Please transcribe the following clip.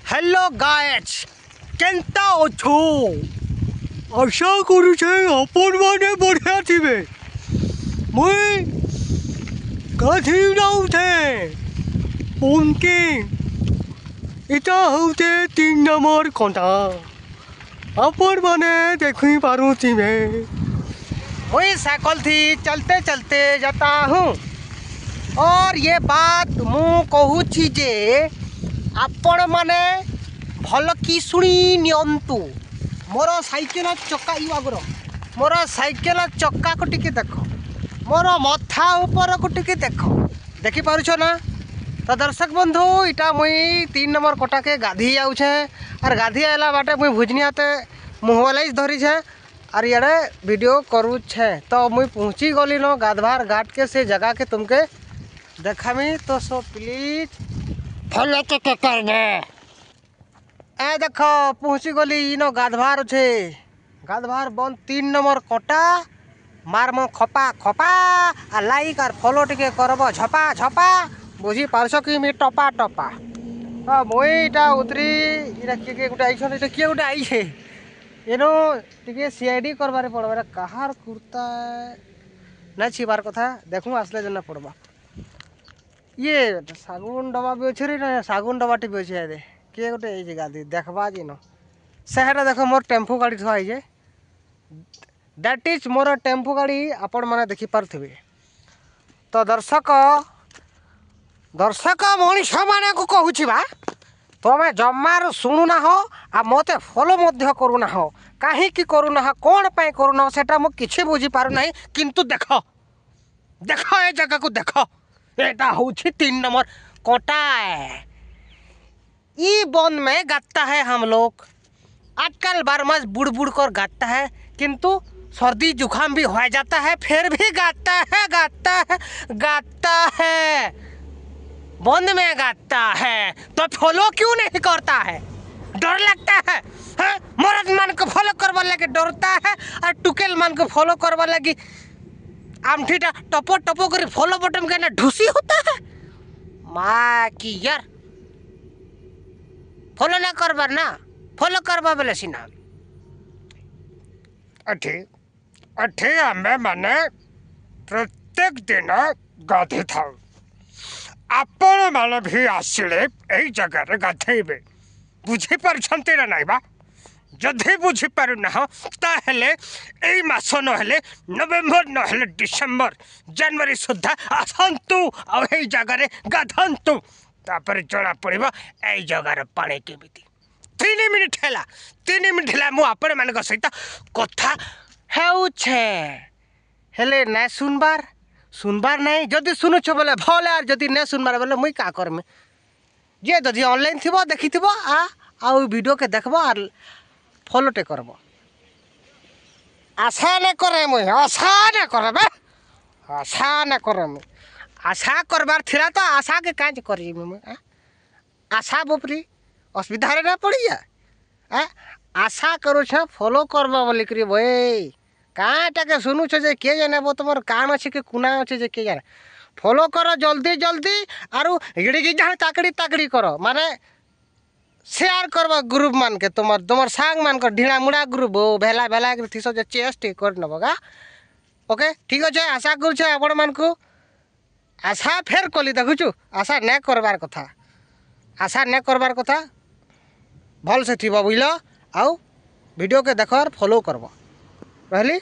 Hello guys Kenta अछो आशा करूछे अपन माने बढ़िया थिबे मुई गाधी नाउथे उनके इटा होते 3 नंबर कोंटा अपन माने देखी पारू थिबे मुई साइकिल थी चलते चलते जाता हूँ और ये बात मु कहू छी जे आपण माने भल की शुणी नियंतु मोर साइकेल चक्का युवागर मोर साइकेल चक्का को टिके देख मोर मथा ऊपर को टिके देखी पारुछ ना। तो दर्शक बंधु इटा मुई 3 नंबर कोटा के गाधी आउछे और गाधी आला बाटे मुई भुजनियाते मोबाइल धरी छे और इड़े वीडियो करूछे। तो मुई पहुँची गली न गाधवार घाट के से जगह के तुमके देखामी तो सो प्लीज फॉलो तो करने ए देखो पहुँची गली इन गाधवार छे गाधवार बंद 3 नंबर कोटा मारम खपा खपा आ लाइक और फॉलो टिके करब झपा झपा बुझी पारछ कि मी टपा टपा हाँ मुईटा उतरी इटा किए गोटे आइछन इटा किए गोटे आइछे एनो टिके सीआईडी करबारे पड़बारे कहार कुर्ता ना छिबार कथा देखूँ आसले जना पड़बा ये सागुन डबा भी अच्छे रे ना सागुन डबा टी भी अच्छे दे किए गोटे आई गाधी देखबा जी न सेहरा देखो मोर टेम्पो गाड़ी थुआ है दैट इज मोर टेम्पो गाड़ी आपण माने देखि पारथिबे। तो दर्शक दर्शक मनीष माने को कहूछि बा तमे जम्मार शुणु ना हो आ मते फॉलो मध्य करू ना हो काहे की करू ना कोन पय करू ना सेटा मो किछि बुझी पारु नाही किंतु देखो देखो ए जगह को देखो एटा होछि 3 नंबर कोटा है ई वन में गाता है हम लोग आजकल 12 मास बुड़ बुड़ कर गाता है किंतु सर्दी जुकाम भी हो जाता है फिर भी गाता है वन में गाता है। तो फॉलो क्यों नहीं करता है डर लगता है मर्द मान को फॉलो करवा लगे डरता है और टुकेल मान को फॉलो करवा लगी आमठीटा टपो टपो कर फॉलो बटन के ना ढूसी होता है माँ की यार फॉलो ना करबार ना फॉलो करबा बेले सिना अठी आमे माने प्रत्येक दिन गाधी था आपण माने भी आसिले एई जगह रे गाधेबे बुझी परछंती ना नाई बा जदि बुझी पारु ना ताहेले एई मास नहेले नवेम्बर नहेले डिसेम्बर जनवरी सुद्धा आसंतु आ एई जगह रे गाधंतु तापर जणा पड़िबा एई जगह रे पानी केमिति 3 मिनिट हैला मु आपण मानक सहित कथा हेउछे हेले ना सुनबार नहीं जदि सुनुछ बोले भले आर जदि ना सुनबार बोले मुई का करमे जे जदि ऑनलाइन थिबो देखिथिबो आ वीडियो के देखबो आर फॉलो टे करबो आशा न करे मुई आशा न करे मुई आशा करबार थिला तो आशा के काज करी मुई आशा बोपरी असुविधा रे ना पड़ी जा आशा करू छ फॉलो करबा बोली करी भाई काटा के सुनु छ जे के जाने वो तुमर कान अछि के कुना अछि जे के जाने फॉलो करो जल्दी जल्दी आरु इड़ी जहाँ ताकड़ी करो माने शेयर करबा ग्रुप मान के तुमर सांग मान कर ढीला मुड़ा ग्रुप भेला भेला के थिसो जे चेस्ट कर नबगा ओके ठीक अछि आशा करू छ आपण मान को आशा फेर कली देखुछु आशा न करबार कथा भल से थी बुझल आउ वीडियो के देख फॉलो करब रहली।